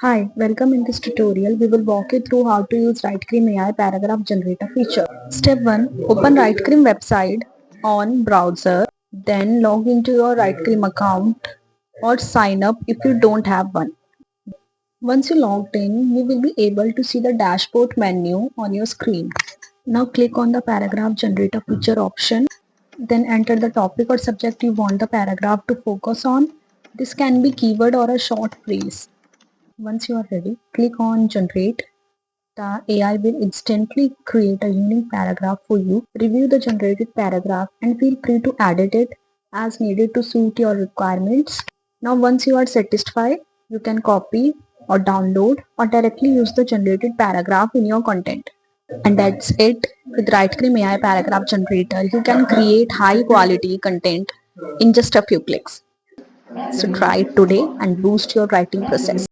Hi, welcome. In this tutorial, we will walk you through how to use Writecream AI paragraph generator feature. Step 1. Open Writecream website on browser, then log into your Writecream account or sign up if you don't have one. Once you logged in, you will be able to see the dashboard menu on your screen. Now click on the paragraph generator feature option, then enter the topic or subject you want the paragraph to focus on. This can be keyword or a short phrase. Once you are ready, click on Generate. The AI will instantly create a unique paragraph for you. Review the generated paragraph and feel free to edit it as needed to suit your requirements. Now, once you are satisfied, you can copy or download or directly use the generated paragraph in your content. And that's it. With Writecream AI paragraph generator, you can create high quality content in just a few clicks. So try it today and boost your writing process.